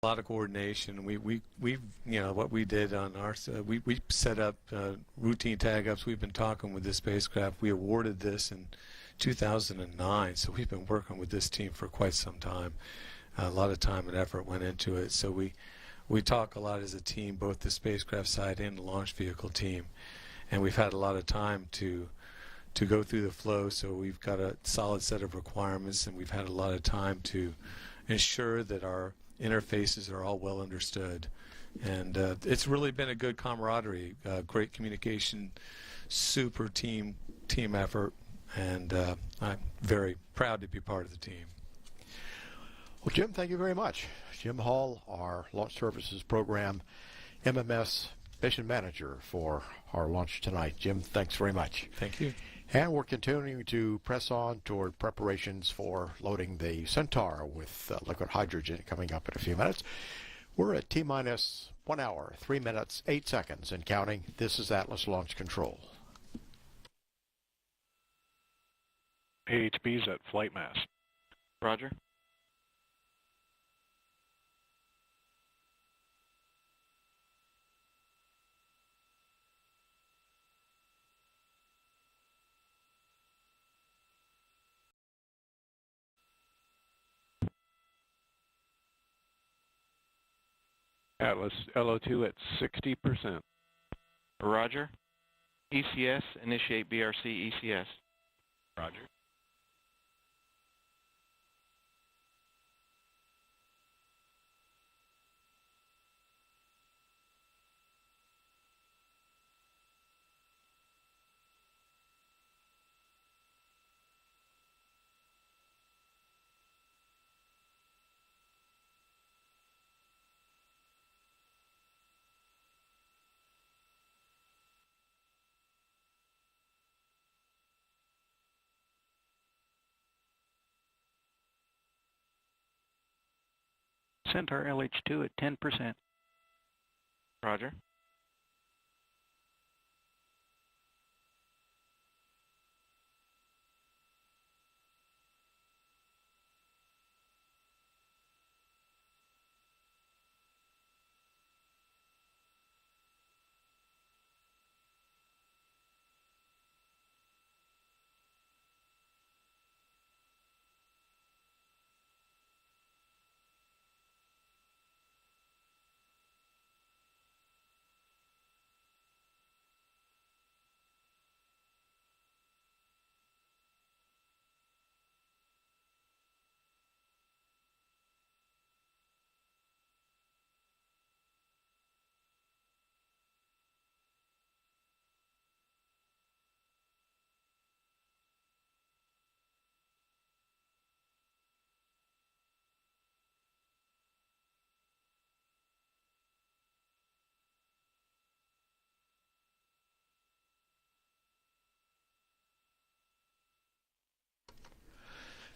A lot of coordination. We what we did on our we set up routine tag ups. We've been talking with this spacecraft. We awarded this in 2009, so we've been working with this team for quite some time. A lot of time and effort went into it. So we talk a lot as a team, both the spacecraft side and the launch vehicle team, and we've had a lot of time to go through the flow. So we've got a solid set of requirements, and we've had a lot of time to ensure that our interfaces are all well understood, and it's really been a good camaraderie, great communication, super team effort, and I'm very proud to be part of the team. Well, Jim, thank you very much. Jim Hall, our Launch Services Program MMS Mission Manager for our launch tonight. Jim, thanks very much. Thank you. And we're continuing to press on toward preparations for loading the Centaur with liquid hydrogen coming up in a few minutes. We're at T-minus 1 hour, 3 minutes, 8 seconds and counting. This is Atlas Launch Control. AHB's at flight mass. Roger. Atlas LO2 at 60%. Roger. ECS, initiate BRC ECS. Roger. Centaur LH2 at 10%. Roger.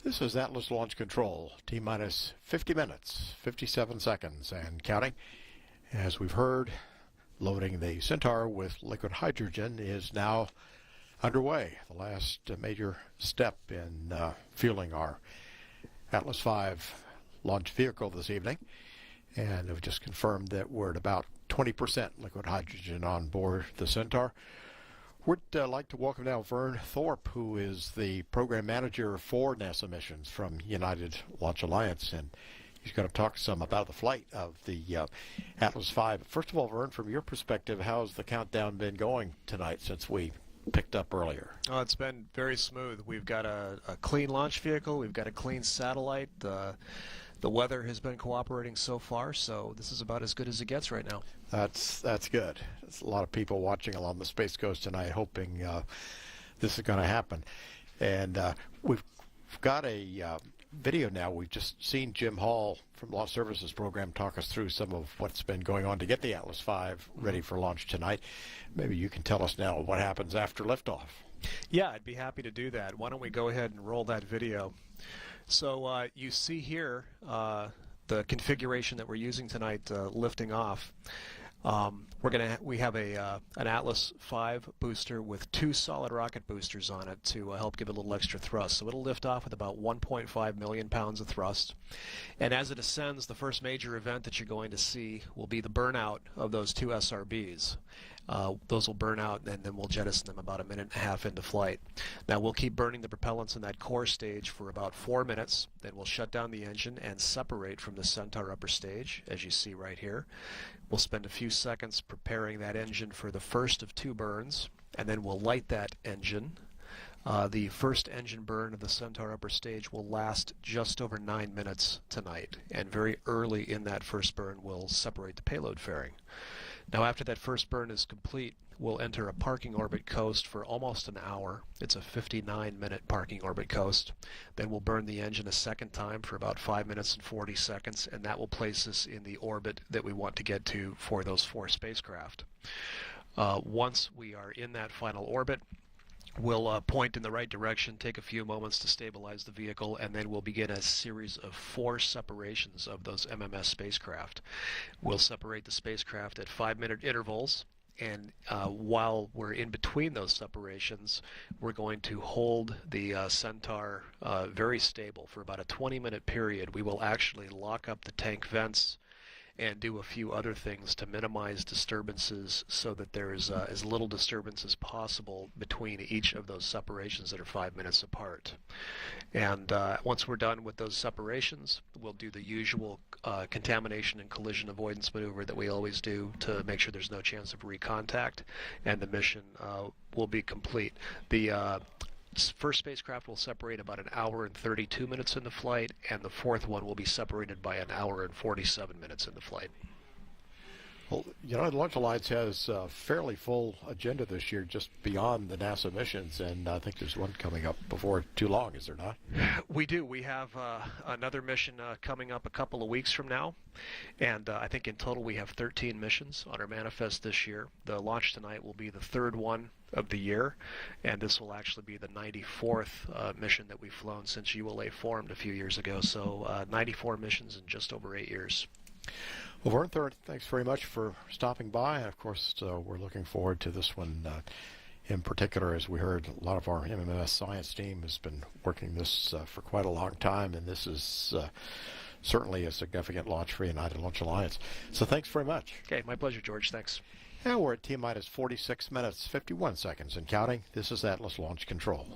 This is Atlas Launch Control, T-minus 50 minutes, 57 seconds and counting. As we've heard, loading the Centaur with liquid hydrogen is now underway. The last major step in fueling our Atlas V launch vehicle this evening. And we've just confirmed that we're at about 20% liquid hydrogen on board the Centaur. Would like to welcome now Vern Thorpe, who is the program manager for NASA missions from United Launch Alliance, and he's going to talk some about the flight of the Atlas V. First of all, Vern, from your perspective, how's the countdown been going tonight since we picked up earlier? Oh, it's been very smooth. We've got a clean launch vehicle. We've got a clean satellite. The weather has been cooperating so far, so this is about as good as it gets right now. That's good. There's a lot of people watching along the Space Coast tonight hoping this is going to happen. And we've got a video now. We've just seen Jim Hall from Launch Services Program talk us through some of what's been going on to get the Atlas V ready for launch tonight. Maybe you can tell us now what happens after liftoff. Yeah, I'd be happy to do that. Why don't we go ahead and roll that video? So you see here the configuration that we're using tonight lifting off. We have an Atlas V booster with 2 solid rocket boosters on it to help give it a little extra thrust. So it'll lift off with about 1.5 million pounds of thrust. And as it ascends, the first major event that you're going to see will be the burnout of those 2 SRBs. Those will burn out, and then we'll jettison them about 1.5 minutes into flight. Now we'll keep burning the propellants in that core stage for about 4 minutes. Then we'll shut down the engine and separate from the Centaur upper stage, as you see right here. We'll spend a few seconds preparing that engine for the first of 2 burns, and then we'll light that engine. The first engine burn of the Centaur upper stage will last just over 9 minutes tonight, and very early in that first burn we'll separate the payload fairing. Now after that first burn is complete, we'll enter a parking orbit coast for almost an hour. It's a 59-minute parking orbit coast. Then we'll burn the engine a second time for about 5 minutes and 40 seconds, and that will place us in the orbit that we want to get to for those 4 spacecraft. Once we are in that final orbit, we'll point in the right direction, take a few moments to stabilize the vehicle, and then we'll begin a series of 4 separations of those MMS spacecraft. We'll separate the spacecraft at 5-minute intervals, and while we're in between those separations, we're going to hold the Centaur very stable for about a 20-minute period. We will actually lock up the tank vents and do a few other things to minimize disturbances so that there is as little disturbance as possible between each of those separations that are 5 minutes apart. And once we're done with those separations, we'll do the usual contamination and collision avoidance maneuver that we always do to make sure there's no chance of recontact, and the mission will be complete. The first spacecraft will separate about 1 hour and 32 minutes into flight, and the fourth one will be separated by 1 hour and 47 minutes into flight. Well, United Launch Alliance has a fairly full agenda this year, just beyond the NASA missions, and I think there's one coming up before too long, is there not? We do. We have another mission coming up a couple of weeks from now, and I think in total we have 13 missions on our manifest this year. The launch tonight will be the 3rd one of the year, and this will actually be the 94th mission that we've flown since ULA formed a few years ago, so 94 missions in just over 8 years. Well, Vern, thanks very much for stopping by, and of course we're looking forward to this one in particular. As we heard, a lot of our MMS science team has been working this for quite a long time, and this is certainly a significant launch for United Launch Alliance. So thanks very much. Okay, my pleasure, George. Thanks. And we're at T-minus 46 minutes, 51 seconds and counting. This is Atlas Launch Control.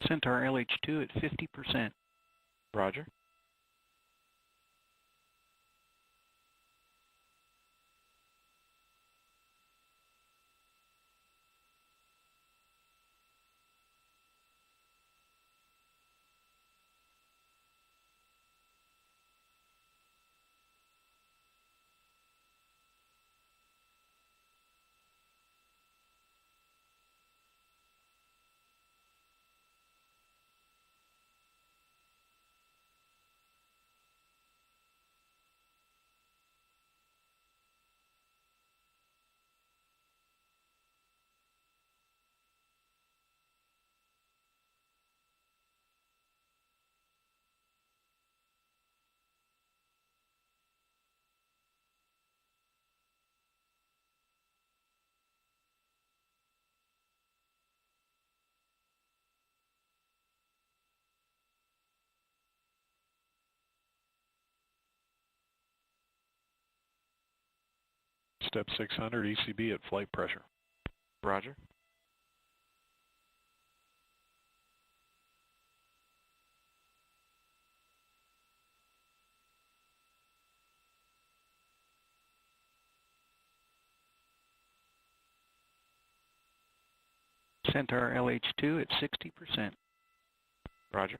Centaur LH2 at 50%. Roger. Step 600 ECB at flight pressure. Roger. Centaur LH2 at 60%. Roger.